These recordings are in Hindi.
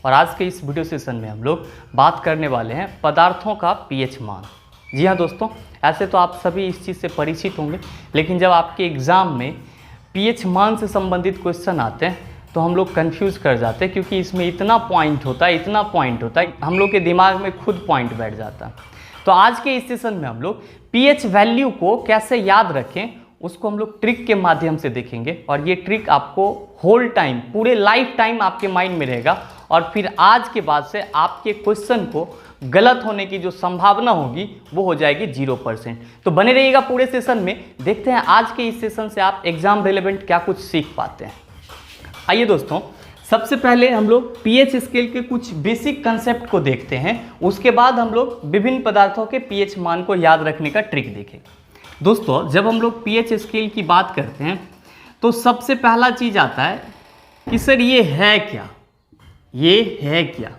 और आज के इस वीडियो सेशन में हम लोग बात करने वाले हैं पदार्थों का पीएच मान। जी हाँ दोस्तों, ऐसे तो आप सभी इस चीज़ से परिचित होंगे, लेकिन जब आपके एग्ज़ाम में पीएच मान से संबंधित क्वेश्चन आते हैं तो हम लोग कंफ्यूज कर जाते हैं, क्योंकि इसमें इतना पॉइंट होता है, हम लोग के दिमाग में खुद पॉइंट बैठ जाता है। तो आज के इस सेशन में हम लोग पीएच वैल्यू को कैसे याद रखें उसको हम लोग ट्रिक के माध्यम से देखेंगे, और ये ट्रिक आपको होल टाइम, पूरे लाइफ टाइम आपके माइंड में रहेगा, और फिर आज के बाद से आपके क्वेश्चन को गलत होने की जो संभावना होगी वो हो जाएगी 0%। तो बने रहिएगा पूरे सेशन में। देखते हैं आज के इस सेशन से आप एग्जाम रिलेवेंट क्या कुछ सीख पाते हैं। आइए दोस्तों, सबसे पहले हम लोग पीएच स्केल के कुछ बेसिक कंसेप्ट को देखते हैं, उसके बाद हम लोग विभिन्न पदार्थों के पीएच मान को याद रखने का ट्रिक देखेंगे। दोस्तों, जब हम लोग पीएच स्केल की बात करते हैं तो सबसे पहला चीज़ आता है कि सर ये है क्या, ये है क्या।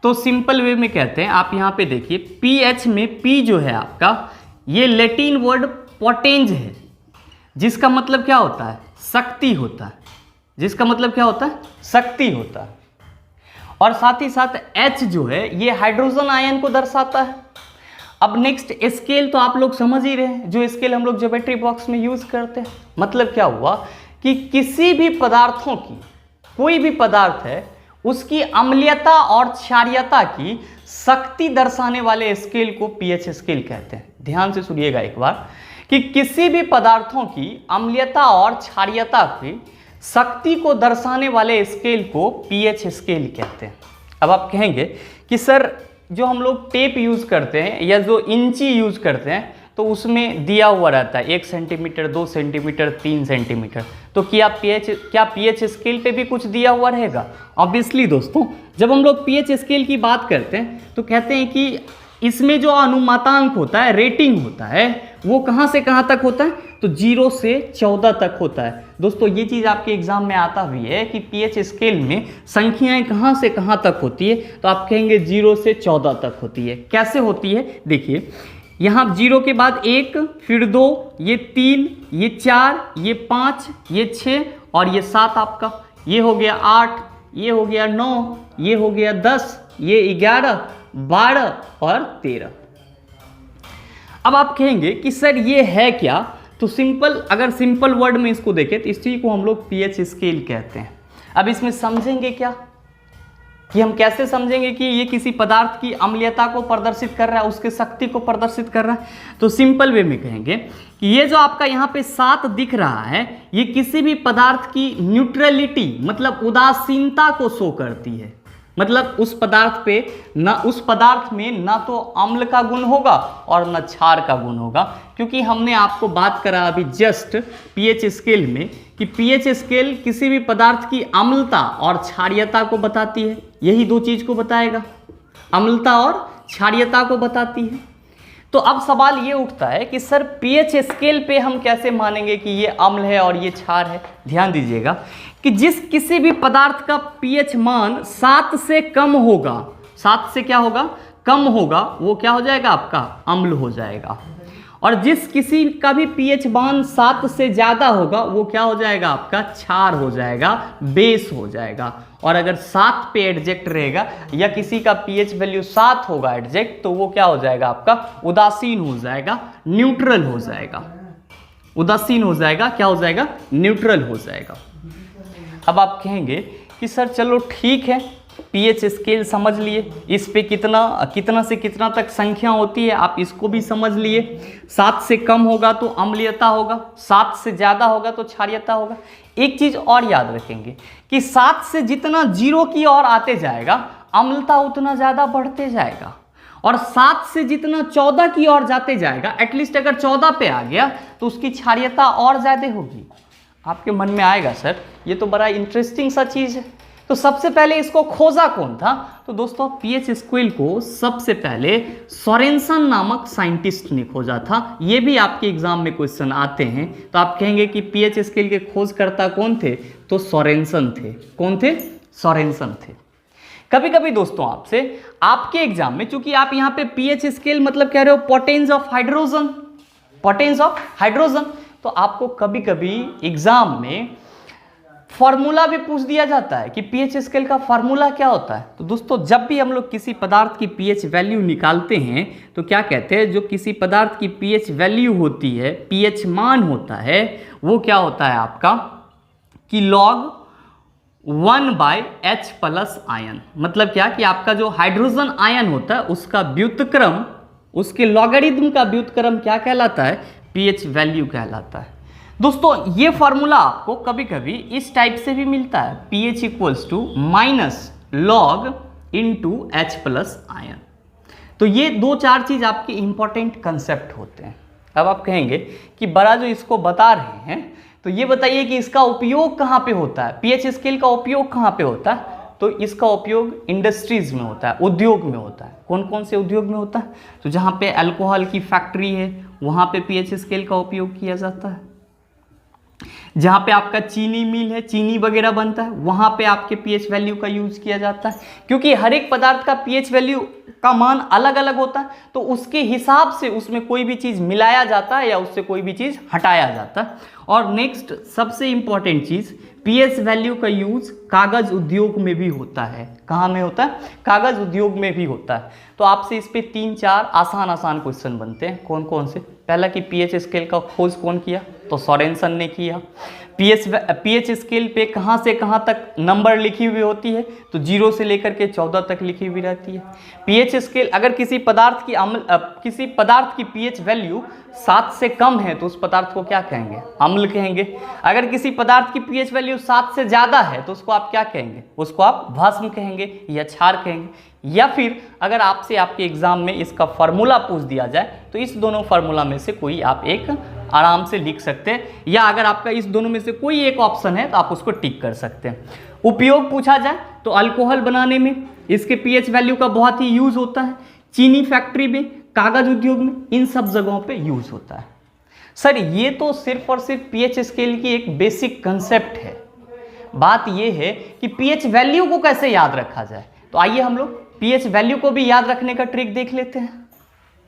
तो सिंपल वे में कहते हैं, आप यहाँ पे देखिए पीएच में पी जो है आपका, ये लैटिन वर्ड पोटेंज है, जिसका मतलब क्या होता है, शक्ति होता है। जिसका मतलब क्या होता है, शक्ति होता है। और साथ ही साथ एच जो है ये हाइड्रोजन आयन को दर्शाता है। अब नेक्स्ट स्केल तो आप लोग समझ ही रहे हैं, जो स्केल हम लोग ज्योमेट्री बॉक्स में यूज करते हैं। मतलब क्या हुआ कि किसी भी पदार्थों की, कोई भी पदार्थ है उसकी अम्लीयता और क्षारीयता की शक्ति दर्शाने वाले स्केल को पीएच स्केल कहते हैं। ध्यान से सुनिएगा एक बार कि किसी भी पदार्थों की अम्लीयता और क्षारीयता की शक्ति को दर्शाने वाले स्केल को पीएच स्केल कहते हैं। अब आप कहेंगे कि सर जो हम लोग टेप यूज़ करते हैं या जो इंची यूज़ करते हैं तो उसमें दिया हुआ रहता है 1 सेंटीमीटर, 2 सेंटीमीटर, 3 सेंटीमीटर। तो क्या पीएच स्केल पे भी कुछ दिया हुआ रहेगा? ऑब्वियसली दोस्तों, जब हम लोग पीएच स्केल की बात करते हैं तो कहते हैं कि इसमें जो अनुमातांक होता है, रेटिंग होता है, वो कहाँ से कहाँ तक होता है, तो 0 से 14 तक होता है। दोस्तों, ये चीज़ आपके एग्जाम में आता भी है कि पीएच स्केल में संख्याएं कहाँ से कहाँ तक होती है, तो आप कहेंगे 0 से 14 तक होती है। कैसे होती है, देखिए यहाँ 0 के बाद 1, फिर 2, ये 3, ये 4, ये 5, ये 6 और ये 7 आपका, ये हो गया 8, ये हो गया 9, ये हो गया 10, ये 11, 12 और 13। अब आप कहेंगे कि सर ये है क्या, तो अगर सिंपल वर्ड में इसको देखें तो इसी को हम लोग पीएच स्केल कहते हैं। अब इसमें समझेंगे क्या, कि हम कैसे समझेंगे कि ये किसी पदार्थ की अम्लीयता को प्रदर्शित कर रहा है, उसके शक्ति को प्रदर्शित कर रहा है। तो सिंपल वे में कहेंगे कि ये जो आपका यहाँ पे 7 दिख रहा है, ये किसी भी पदार्थ की न्यूट्रलिटी मतलब उदासीनता को शो करती है। मतलब उस पदार्थ में ना तो अम्ल का गुण होगा और ना क्षार का गुण होगा, क्योंकि हमने आपको बात करा अभी जस्ट पीएच स्केल में कि पीएच स्केल किसी भी पदार्थ की अम्लता और क्षारीयता को बताती है। यही दो चीज को बताएगा, अम्लता और क्षारीयता को बताती है। तो अब सवाल ये उठता है कि सर पीएच स्केल पे हम कैसे मानेंगे कि ये अम्ल है और ये क्षार है। ध्यान दीजिएगा कि किसी भी पदार्थ का पीएच मान 7 से कम होगा, 7 से क्या होगा, कम होगा, वो क्या हो जाएगा, आपका अम्ल हो जाएगा। और किसी का भी पीएच मान 7 से ज़्यादा होगा वो क्या हो जाएगा, आपका क्षार हो जाएगा, बेस हो जाएगा। और अगर 7 पे एडजेक्ट रहेगा या किसी का पीएच वैल्यू 7 होगा एडजेक्ट, तो वो क्या हो जाएगा, आपका उदासीन हो जाएगा, न्यूट्रल हो जाएगा। उदासीन हो जाएगा, क्या हो जाएगा, न्यूट्रल हो जाएगा। अब आप कहेंगे कि सर चलो ठीक है, पीएच स्केल समझ लिए, इस पे कितना से कितना तक संख्या होती है आप इसको भी समझ लिए। 7 से कम होगा तो अम्लीयता होगा, 7 से ज़्यादा होगा तो क्षारीयता होगा। एक चीज़ और याद रखेंगे कि 7 से जितना 0 की ओर आते जाएगा अम्लता उतना ज़्यादा बढ़ते जाएगा, और 7 से जितना 14 की ओर जाते जाएगा, एटलीस्ट अगर 14 पे आ गया तो उसकी क्षारीयता और ज़्यादा होगी। आपके मन में आएगा सर ये तो बड़ा इंटरेस्टिंग सा चीज़ है, तो सबसे पहले इसको खोजा कौन था? तो दोस्तों, पीएच स्केल को सबसे पहले सोरेनसन नामक साइंटिस्ट ने खोजा था। ये भी आपके एग्जाम में क्वेश्चन आते हैं, तो आप कहेंगे कि पीएच स्केल के खोजकर्ता कौन थे, तो सोरेनसन थे। कौन थे? सोरेनसन थे। कभी कभी दोस्तों आपके एग्जाम में, चूंकि आप यहाँ पे पीएच स्केल मतलब कह रहे हो पोटेंस ऑफ हाइड्रोजन, तो आपको कभी कभी एग्जाम में फॉर्मूला भी पूछ दिया जाता है कि पीएच स्केल का फॉर्मूला क्या होता है। तो दोस्तों जब भी हम लोग किसी पदार्थ की पीएच वैल्यू निकालते हैं तो क्या कहते हैं, जो किसी पदार्थ की पीएच वैल्यू होती है, पीएच मान होता है, वो क्या होता है आपका कि log 1/H प्लस आयन। मतलब क्या कि आपका जो हाइड्रोजन आयन होता है उसका व्युत्क्रम, उसके लॉगरिथम का व्युत्क्रम क्या कहलाता है, पीएच वैल्यू कहलाता है। दोस्तों ये फॉर्मूला आपको कभी कभी इस टाइप से भी मिलता है, pH equals to -log into H plus ion. तो ये 2-4 चीज आपके इंपॉर्टेंट कंसेप्ट होते हैं। अब आप कहेंगे कि बड़ा जो इसको बता रहे हैं तो ये बताइए कि इसका उपयोग कहाँ पे होता है, पीएच स्केल का उपयोग कहाँ पे होता है। तो इसका उपयोग इंडस्ट्रीज में होता है, उद्योग में होता है। कौन कौन से उद्योग में होता है, तो जहाँ पे अल्कोहल की फैक्ट्री है वहाँ पे पीएच स्केल का उपयोग किया जाता है। जहाँ पे आपका चीनी मिल है, चीनी वगैरह बनता है, वहाँ पे आपके पीएच वैल्यू का यूज किया जाता है। क्योंकि हर एक पदार्थ का पीएच वैल्यू का मान अलग अलग होता है, तो उसके हिसाब से उसमें कोई भी चीज़ मिलाया जाता है या उससे कोई भी चीज़ हटाया जाता है। और नेक्स्ट सबसे इंपॉर्टेंट चीज़, पीएच वैल्यू का यूज कागज उद्योग में भी होता है। कहाँ में होता है, कागज उद्योग में भी होता है। तो आपसे इस पे 3-4 आसान क्वेश्चन बनते हैं। कौन कौन से, पहला कि पीएच स्केल का खोज कौन किया, तो सोरेनसन ने किया। पीएच स्केल पे कहाँ से कहाँ तक नंबर लिखी हुई होती है, तो 0 से लेकर के 14 तक लिखी हुई रहती है। पीएच स्केल, अगर किसी पदार्थ की पीएच वैल्यू 7 से कम है तो उस पदार्थ को क्या कहेंगे, अम्ल कहेंगे। अगर किसी पदार्थ की पीएच वैल्यू 7 से ज़्यादा है तो उसको आप क्या कहेंगे, उसको आप भस्म कहेंगे या क्षार कहेंगे। या फिर अगर आपसे आपके एग्जाम में इसका फार्मूला पूछ दिया जाए तो इस दोनों फार्मूला में से कोई आप एक आराम से लिख सकते हैं, या अगर आपका इस दोनों में से कोई एक ऑप्शन है तो आप उसको टिक कर सकते हैं। उपयोग पूछा जाए तो अल्कोहल बनाने में इसके पीएच वैल्यू का बहुत ही यूज होता है, चीनी फैक्ट्री में, कागज उद्योग में, इन सब जगहों पे यूज होता है। सर ये तो सिर्फ और सिर्फ पीएच स्केल की एक बेसिक कंसेप्ट है। बात ये है कि पीएच वैल्यू को कैसे याद रखा जाए। तो आइए हम लोग पीएच वैल्यू को भी याद रखने का ट्रिक देख लेते हैं।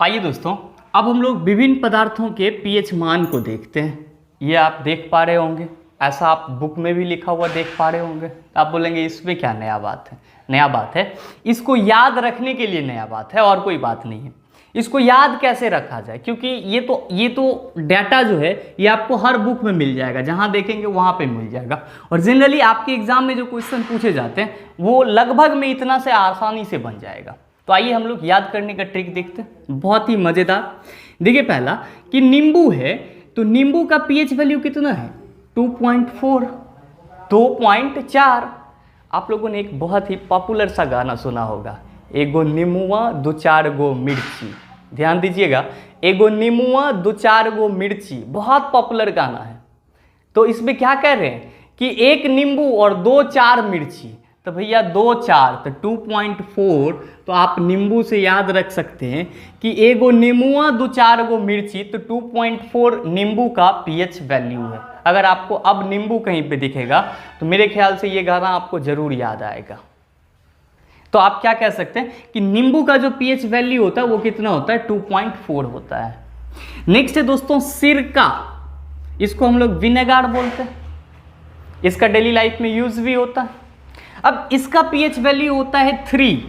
आइए दोस्तों, अब हम लोग विभिन्न पदार्थों के पीएच मान को देखते हैं। ये आप देख पा रहे होंगे, ऐसा आप बुक में भी लिखा हुआ देख पा रहे होंगे। आप बोलेंगे इसमें क्या नया बात है। नया बात है, इसको याद रखने के लिए नया बात है, और कोई बात नहीं है। इसको याद कैसे रखा जाए, क्योंकि ये तो डाटा जो है ये आपको हर बुक में मिल जाएगा, जहाँ देखेंगे वहाँ पे मिल जाएगा। और जनरली आपके एग्जाम में जो क्वेश्चन पूछे जाते हैं वो लगभग में इतना से आसानी से बन जाएगा। तो आइए हम लोग याद करने का ट्रिक देखते हैं, बहुत ही मज़ेदार। देखिए पहला कि नींबू है, तो नींबू का पीएच वैल्यू कितना है, 2.4, 2.4। आप लोगों ने एक बहुत ही पॉपुलर सा गाना सुना होगा, एगो नीमुआ 2-4 गो मिर्ची। ध्यान दीजिएगा, एगो नीमुआ 2-4 गो मिर्ची, बहुत पॉपुलर गाना है। तो इसमें क्या कह रहे हैं कि एक नींबू और 2-4 मिर्ची, तो भैया 2-4 तो 2.4। तो आप नींबू से याद रख सकते हैं कि एगो नीमुआ 2-4 गो मिर्ची, तो 2.4 नींबू का पीएच वैल्यू है। अगर आपको अब नींबू कहीं पे दिखेगा तो मेरे ख्याल से ये गाना आपको जरूर याद आएगा। तो आप क्या कह सकते हैं कि नींबू का जो पीएच वैल्यू होता है वो कितना होता है, 2.4 होता है। नेक्स्ट है दोस्तों सिरका, इसको हम लोग विनेगार बोलते हैं, इसका डेली लाइफ में यूज भी होता है। अब इसका पीएच वैल्यू होता है 3,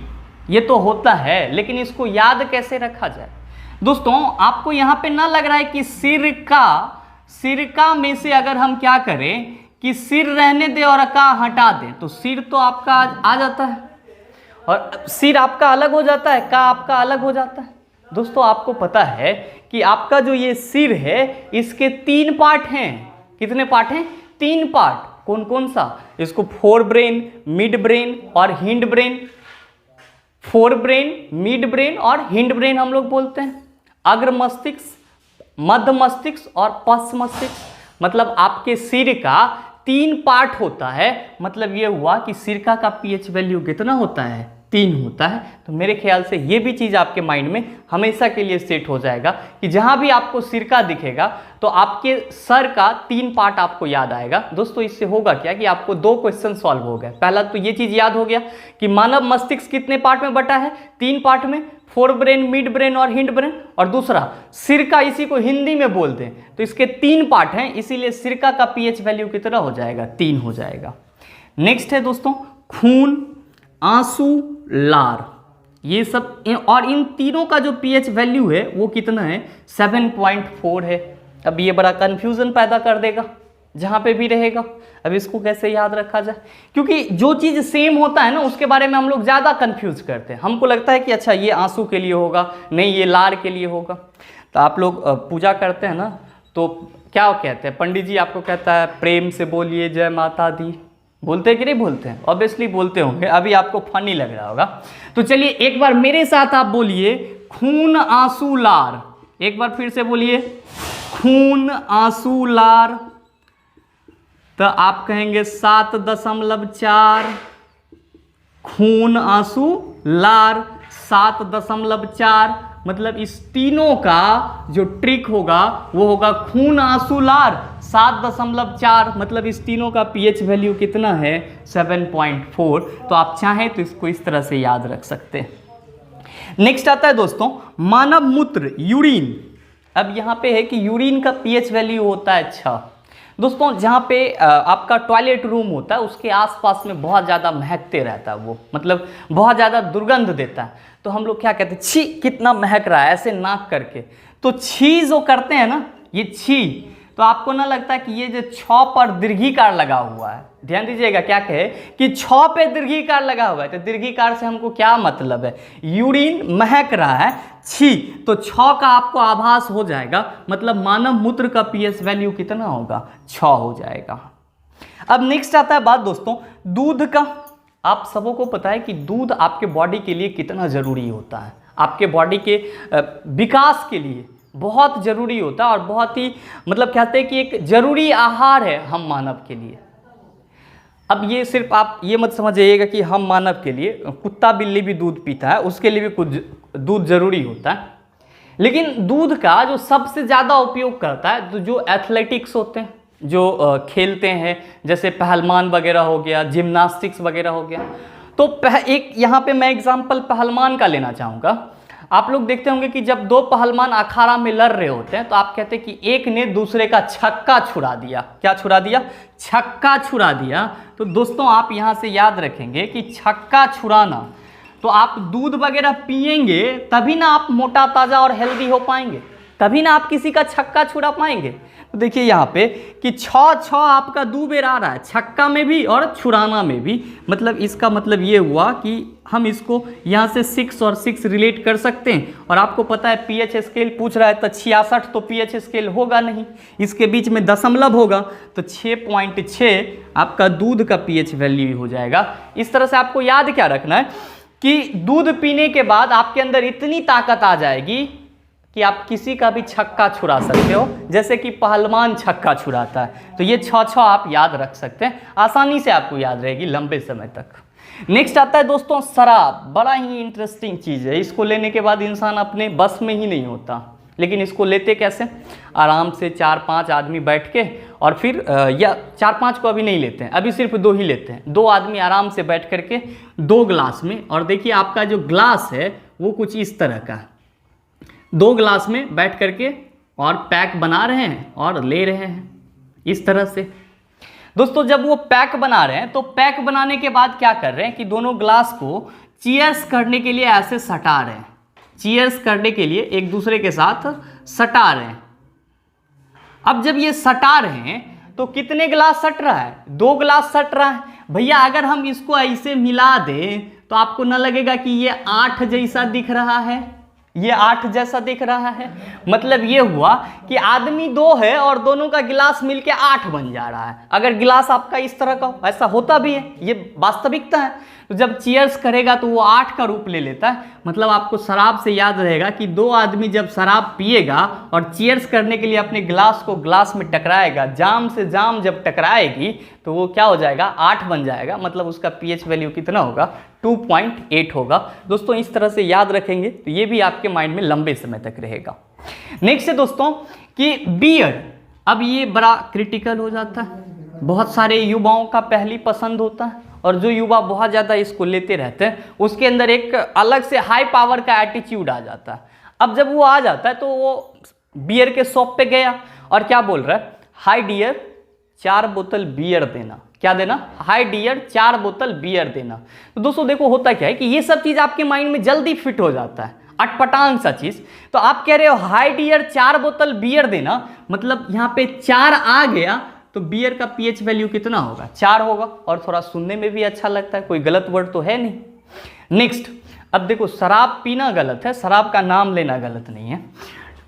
ये तो होता है, लेकिन इसको याद कैसे रखा जाए। दोस्तों आपको यहाँ पे ना लग रहा है कि सिरका में से अगर हम क्या करें कि सिर रहने दे और का हटा दें तो सिर तो आपका आ जाता है, और सिर आपका अलग हो जाता है, का आपका अलग हो जाता है। दोस्तों आपको पता है कि आपका जो ये सिर है इसके 3 पार्ट हैं। कितने पार्ट हैं, 3 पार्ट। कौन कौन सा, इसको फोर ब्रेन, मिड ब्रेन और hind brain. Fore brain, mid brain और हिंड ब्रेन हम लोग बोलते हैं। अग्र मस्तिष्क, मध्य मस्तिष्क और पश्च मस्तिष्क। मतलब आपके सिर का 3 पार्ट होता है। मतलब ये हुआ कि सिरका का पीएच वैल्यू कितना होता है, 3 होता है। तो मेरे ख्याल से ये भी चीज़ आपके माइंड में हमेशा के लिए सेट हो जाएगा कि जहाँ भी आपको सिरका दिखेगा तो आपके सर का 3 पार्ट आपको याद आएगा। दोस्तों इससे होगा क्या कि आपको 2 क्वेश्चन सॉल्व हो गए। पहला तो ये चीज़ याद हो गया कि मानव मस्तिष्क कितने पार्ट में बटा है, 3 पार्ट में, फोर ब्रेन, मिड ब्रेन और हिंड ब्रेन। और दूसरा सिरका, इसी को हिंदी में बोलते हैं तो इसके 3 पार्ट हैं, इसीलिए सिरका का पीएच वैल्यू कितना हो जाएगा, 3 हो जाएगा। नेक्स्ट है दोस्तों खून, आंसू, लार, ये सब, और इन तीनों का जो पीएच वैल्यू है वो कितना है, 7.4 है। अब ये बड़ा कंफ्यूजन पैदा कर देगा जहाँ पे भी रहेगा। अब इसको कैसे याद रखा जाए, क्योंकि जो चीज़ सेम होता है ना उसके बारे में हम लोग ज़्यादा कंफ्यूज करते हैं। हमको लगता है कि अच्छा ये आंसू के लिए होगा, नहीं ये लार के लिए होगा। तो आप लोग पूजा करते हैं ना तो क्या कहते हैं, पंडित जी आपको कहता है प्रेम से बोलिए जय माता दी, बोलते हैं कि नहीं बोलते हैं, ऑब्वियसली बोलते होंगे। अभी आपको फनी लग रहा होगा तो चलिए एक बार मेरे साथ आप बोलिए खून आंसू लार। एक बार फिर से बोलिए खून आंसू लार। तो आप कहेंगे 7.4, खून आंसू लार 7.4, मतलब इस तीनों का जो ट्रिक होगा वो होगा खून आंसू लार 7.4, मतलब इस तीनों का पीएच वैल्यू कितना है, 7.4। तो आप चाहें तो इसको इस तरह से याद रख सकते हैं। नेक्स्ट आता है दोस्तों मानव मूत्र, यूरिन। अब यहाँ पे है कि यूरिन का पीएच वैल्यू होता है 6। दोस्तों जहाँ पे आपका टॉयलेट रूम होता है उसके आसपास में बहुत ज़्यादा महकते रहता है वो, मतलब बहुत ज़्यादा दुर्गंध देता है। तो हम लोग क्या कहते हैं, छी कितना महक रहा है, ऐसे नाक करके। तो छी जो करते हैं ना, ये छी, तो आपको ना लगता है कि ये जो 6 पर दीर्घिकार लगा हुआ है, ध्यान दीजिएगा क्या कहे कि 6 पे दीर्घिकार लगा हुआ है। तो दीर्घिकार से हमको क्या मतलब है, यूरिन महक रहा है, छी, तो 6 का आपको आभास हो जाएगा, मतलब मानव मूत्र का पीएच वैल्यू कितना होगा, 6 हो जाएगा। अब नेक्स्ट आता है बात दोस्तों दूध का। आप सबों को पता है कि दूध आपके बॉडी के लिए कितना ज़रूरी होता है, आपके बॉडी के विकास के लिए बहुत ज़रूरी होता है और बहुत ही मतलब कहते हैं कि एक ज़रूरी आहार है हम मानव के लिए। अब ये सिर्फ आप ये मत समझिएगा कि हम मानव के लिए, कुत्ता बिल्ली भी दूध पीता है, उसके लिए भी कुछ दूध ज़रूरी होता है। लेकिन दूध का जो सबसे ज़्यादा उपयोग करता है तो जो एथलेटिक्स होते हैं, जो खेलते हैं, जैसे पहलवान वगैरह हो गया, जिम्नास्टिक्स वगैरह हो गया। तो एक यहाँ पे मैं एग्जांपल पहलवान का लेना चाहूँगा। आप लोग देखते होंगे कि जब 2 पहलवान अखाड़ा में लड़ रहे होते हैं तो आप कहते हैं कि एक ने दूसरे का छक्का छुड़ा दिया। क्या छुड़ा दिया, छक्का छुड़ा दिया। तो दोस्तों आप यहाँ से याद रखेंगे कि छक्का छुड़ाना, तो आप दूध वगैरह पिएंगे तभी ना आप मोटा ताज़ा और हेल्दी हो पाएंगे, तभी ना आप किसी का छक्का छुड़ा पाएंगे। तो देखिए यहाँ पे कि 6 आपका 2 बेर आ रहा है, छक्का में भी और छुड़ाना में भी। मतलब इसका मतलब ये हुआ कि हम इसको यहाँ से 6 और 6 रिलेट कर सकते हैं। और आपको पता है पीएच स्केल पूछ रहा है तो 66 तो पीएच स्केल होगा नहीं, इसके बीच में दशमलव होगा, तो 6.6 आपका दूध का पीएच वैल्यू हो जाएगा। इस तरह से आपको याद क्या रखना है कि दूध पीने के बाद आपके अंदर इतनी ताकत आ जाएगी कि आप किसी का भी छक्का छुड़ा सकते हो, जैसे कि पहलवान छक्का छुड़ाता है। तो ये 6 आप याद रख सकते हैं, आसानी से आपको याद रहेगी लंबे समय तक। नेक्स्ट आता है दोस्तों शराब। बड़ा ही इंटरेस्टिंग चीज़ है, इसको लेने के बाद इंसान अपने बस में ही नहीं होता। लेकिन इसको लेते कैसे, आराम से 4-5 आदमी बैठ के, और फिर या 4-5 को अभी नहीं लेते हैं, अभी सिर्फ 2 ही लेते हैं। 2 आदमी आराम से बैठ करके 2 ग्लास में, और देखिए आपका जो ग्लास है वो कुछ इस तरह का है, 2 ग्लास में बैठ करके और पैक बना रहे हैं और ले रहे हैं इस तरह से। दोस्तों जब वो पैक बना रहे हैं तो पैक बनाने के बाद क्या कर रहे हैं कि दोनों ग्लास को चीयर्स करने के लिए ऐसे सटा रहे हैं, चीयर्स करने के लिए एक दूसरे के साथ सटा रहे हैं। अब जब ये सटा रहे हैं तो कितने ग्लास सट रहा है, 2 ग्लास सट रहा है। भैया अगर हम इसको ऐसे मिला दें तो आपको न लगेगा कि ये 8 जैसा दिख रहा है, ये 8 जैसा दिख रहा है। मतलब ये हुआ कि आदमी 2 है और दोनों का गिलास मिलके 8 बन जा रहा है। अगर गिलास आपका इस तरह का, ऐसा होता भी है, ये वास्तविकता है। तो जब चीयर्स करेगा तो वो 8 का रूप ले लेता है। मतलब आपको शराब से याद रहेगा कि 2 आदमी जब शराब पिएगा और चीयर्स करने के लिए अपने ग्लास को ग्लास में टकराएगा, जाम से जाम जब टकराएगी तो वो क्या हो जाएगा, 8 बन जाएगा। मतलब उसका pH वैल्यू कितना होगा, 2.8 होगा। दोस्तों इस तरह से याद रखेंगे तो ये भी आपके माइंड में लंबे समय तक रहेगा। नेक्स्ट है दोस्तों कि बियर। अब ये बड़ा क्रिटिकल हो जाता है, बहुत सारे युवाओं का पहली पसंद होता है और जो युवा बहुत ज़्यादा इसको लेते रहते हैं उसके अंदर एक अलग से हाई पावर का एटीट्यूड आ जाता है। अब जब वो आ जाता है तो वो बियर के शॉप पे गया और क्या बोल रहा है, हाय डियर 4 बोतल बियर देना। क्या देना, हाय डियर 4 बोतल बियर देना। तो दोस्तों देखो होता क्या है कि ये सब चीज़ आपके माइंड में जल्दी फिट हो जाता है, अटपटांग सा चीज़। तो आप कह रहे हो हाय डियर 4 बोतल बियर देना, मतलब यहाँ पे 4 आ गया तो बियर का pH वैल्यू कितना होगा, 4 होगा। और थोड़ा सुनने में भी अच्छा लगता है, कोई गलत वर्ड तो है नहीं। नेक्स्ट, अब देखो शराब पीना गलत है, शराब का नाम लेना गलत नहीं है,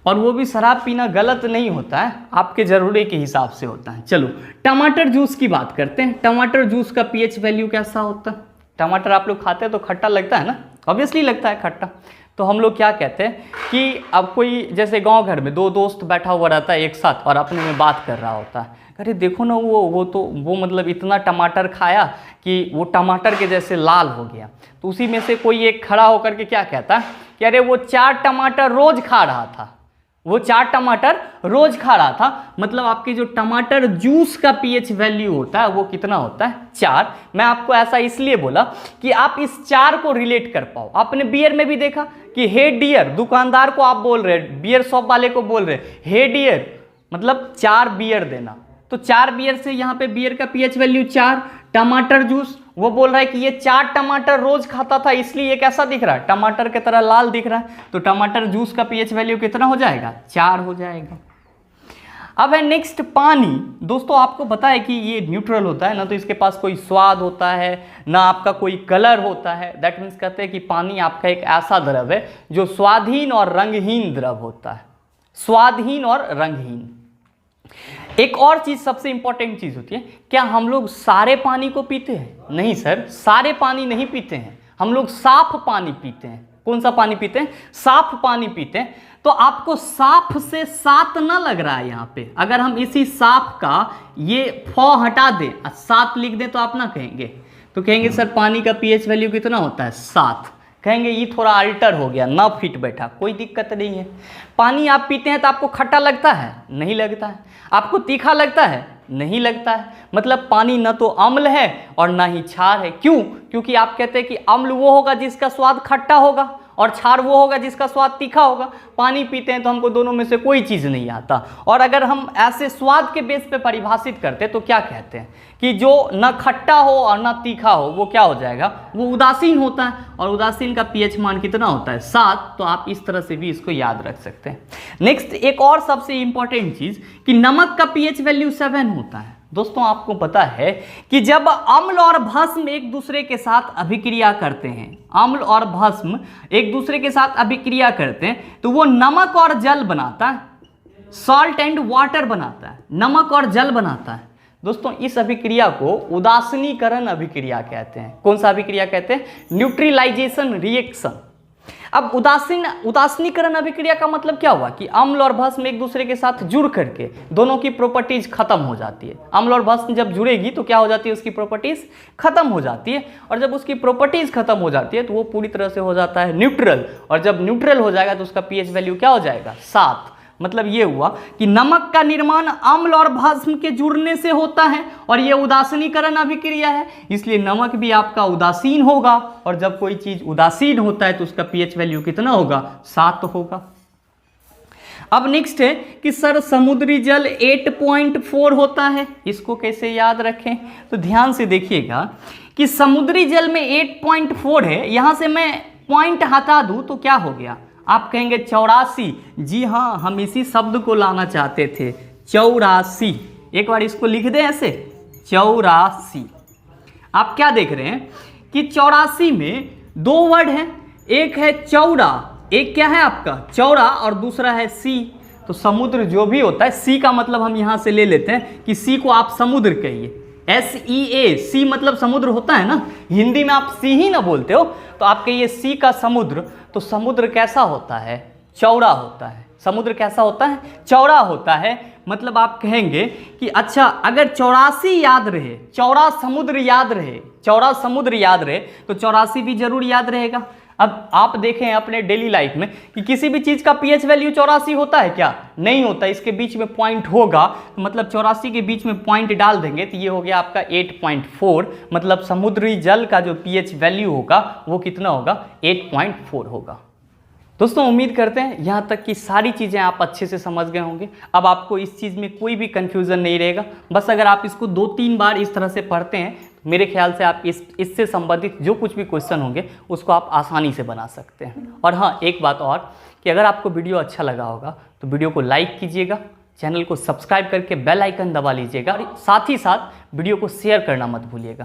और वो भी शराब पीना गलत नहीं होता है, आपके ज़रूरी के हिसाब से होता है। चलो टमाटर जूस की बात करते हैं। टमाटर जूस का pH वैल्यू कैसा होता है? टमाटर आप लोग खाते हैं तो खट्टा लगता है ना, ऑब्वियसली लगता है खट्टा। तो हम लोग क्या कहते हैं कि अब कोई जैसे गांव घर में 2 दोस्त बैठा हुआ रहता है एक साथ और अपने में बात कर रहा होता है, अरे देखो ना वो मतलब इतना टमाटर खाया कि वो टमाटर के जैसे लाल हो गया। तो उसी में से कोई एक खड़ा होकर के क्या कहता है कि अरे वो 4 टमाटर रोज खा रहा था, वो 4 टमाटर रोज खा रहा था। मतलब आपके जो टमाटर जूस का pH वैल्यू होता है वो कितना होता है, 4। मैं आपको ऐसा इसलिए बोला कि आप इस 4 को रिलेट कर पाओ। आपने बियर में भी देखा कि हे डियर, दुकानदार को आप बोल रहे, बियर शॉप वाले को बोल रहे हे डियर, मतलब 4 बियर देना। तो 4 बियर से यहाँ पे बियर का pH वैल्यू 4। टमाटर जूस, वो बोल रहा है कि ये 4 टमाटर रोज खाता था इसलिए ये कैसा दिख रहा है, टमाटर की तरह लाल दिख रहा है। तो टमाटर जूस का pH वैल्यू कितना हो जाएगा, 4 हो जाएगा। अब है नेक्स्ट पानी। दोस्तों आपको पता है कि ये न्यूट्रल होता है ना, तो इसके पास कोई स्वाद होता है ना आपका कोई कलर होता है। दैट मीन्स कहते हैं कि पानी आपका एक ऐसा द्रव है जो स्वादहीन और रंगहीन द्रव होता है, स्वादहीन और रंगहीन। एक और चीज सबसे इंपॉर्टेंट चीज होती है, क्या हम लोग सारे पानी को पीते हैं? नहीं सर, सारे पानी नहीं पीते हैं, हम लोग साफ पानी पीते हैं। कौन सा पानी पीते हैं, साफ पानी पीते हैं। तो आपको साफ से सात ना लग रहा है यहाँ पे, अगर हम इसी साफ का ये फ हटा दें, सात लिख दें तो आप ना कहेंगे, तो कहेंगे सर पानी का pH वैल्यू कितना होता है, 7। कहेंगे ये थोड़ा अल्टर हो गया, ना फिट बैठा, कोई दिक्कत नहीं है। पानी आप पीते हैं तो आपको खट्टा लगता है, नहीं लगता है। आपको तीखा लगता है, नहीं लगता है। मतलब पानी न तो अम्ल है और ना ही क्षार है। क्यों? क्योंकि आप कहते हैं कि अम्ल वो होगा जिसका स्वाद खट्टा होगा और क्षार वो होगा जिसका स्वाद तीखा होगा। पानी पीते हैं तो हमको दोनों में से कोई चीज़ नहीं आता। और अगर हम ऐसे स्वाद के बेस पे परिभाषित करते हैं तो क्या कहते हैं कि जो न खट्टा हो और न तीखा हो वो क्या हो जाएगा, वो उदासीन होता है। और उदासीन का pH मान कितना होता है, 7। तो आप इस तरह से भी इसको याद रख सकते हैं। नेक्स्ट एक और सबसे इंपॉर्टेंट चीज़ कि नमक का pH वैल्यू 7 होता है। दोस्तों आपको पता है कि जब अम्ल और भस्म एक दूसरे के साथ अभिक्रिया करते हैं, अम्ल और भस्म एक दूसरे के साथ अभिक्रिया करते हैं तो वो नमक और जल बनाता है, सॉल्ट एंड वाटर बनाता है, नमक और जल बनाता है। दोस्तों इस अभिक्रिया को उदासीनीकरण अभिक्रिया कहते हैं। कौन सा अभिक्रिया कहते हैं, न्यूट्रलाइजेशन रिएक्शन। अब उदासीनीकरण अभिक्रिया का मतलब क्या हुआ कि अम्ल और भस्म एक दूसरे के साथ जुड़ करके दोनों की प्रॉपर्टीज खत्म हो जाती है। अम्ल और भस्म जब जुड़ेगी तो क्या हो जाती है, उसकी प्रॉपर्टीज खत्म हो जाती है। और जब उसकी प्रॉपर्टीज खत्म हो जाती है तो वो पूरी तरह से हो जाता है न्यूट्रल। और जब न्यूट्रल हो जाएगा तो उसका pH वैल्यू क्या हो जाएगा, 7। मतलब ये हुआ कि नमक का निर्माण अम्ल और भस्म के जुड़ने से होता है और ये उदासीनीकरण अभिक्रिया है, इसलिए नमक भी आपका उदासीन होगा। और जब कोई चीज उदासीन होता है तो उसका pH वैल्यू कितना होगा, 7 होगा। अब नेक्स्ट है कि सर समुद्री जल 8.4 होता है, इसको कैसे याद रखें, तो ध्यान से देखिएगा कि समुद्री जल में 8.4 है। यहां से मैं पॉइंट हटा दूं तो क्या हो गया, आप कहेंगे 84। जी हाँ, हम इसी शब्द को लाना चाहते थे, 84। एक बार इसको लिख दें ऐसे, 84। आप क्या देख रहे हैं कि 84 में 2 वर्ड हैं, एक है चौड़ा, एक क्या है आपका चौड़ा, और दूसरा है सी। तो समुद्र जो भी होता है, सी का मतलब हम यहाँ से ले लेते हैं कि सी को आप समुद्र कहिए, SEA, सी मतलब समुद्र होता है ना, हिंदी में आप सी ही ना बोलते हो, तो आप कहिए सी का समुद्र, तो समुद्र कैसा होता है? चौड़ा होता है। समुद्र कैसा होता है? चौड़ा होता है। मतलब आप कहेंगे कि अच्छा अगर 84 याद रहे, चौड़ा समुद्र याद रहे, चौड़ा समुद्र याद रहे, तो 84 भी जरूर याद रहेगा। अब आप देखें अपने डेली लाइफ में कि किसी भी चीज़ का पीएच वैल्यू 84 होता है क्या? नहीं होता। इसके बीच में पॉइंट होगा, तो मतलब 84 के बीच में पॉइंट डाल देंगे तो ये हो गया आपका 8.4। मतलब समुद्री जल का जो पीएच वैल्यू होगा वो कितना होगा? 8.4 होगा। दोस्तों उम्मीद करते हैं यहाँ तक की सारी चीज़ें आप अच्छे से समझ गए होंगे। अब आपको इस चीज़ में कोई भी कन्फ्यूज़न नहीं रहेगा। बस अगर आप इसको 2-3 बार इस तरह से पढ़ते हैं तो मेरे ख्याल से आप इससे संबंधित जो कुछ भी क्वेश्चन होंगे उसको आप आसानी से बना सकते हैं। और हाँ, एक बात और कि अगर आपको वीडियो अच्छा लगा होगा तो वीडियो को लाइक कीजिएगा, चैनल को सब्सक्राइब करके बेल आइकन दबा लीजिएगा और साथ ही साथ वीडियो को शेयर करना मत भूलिएगा।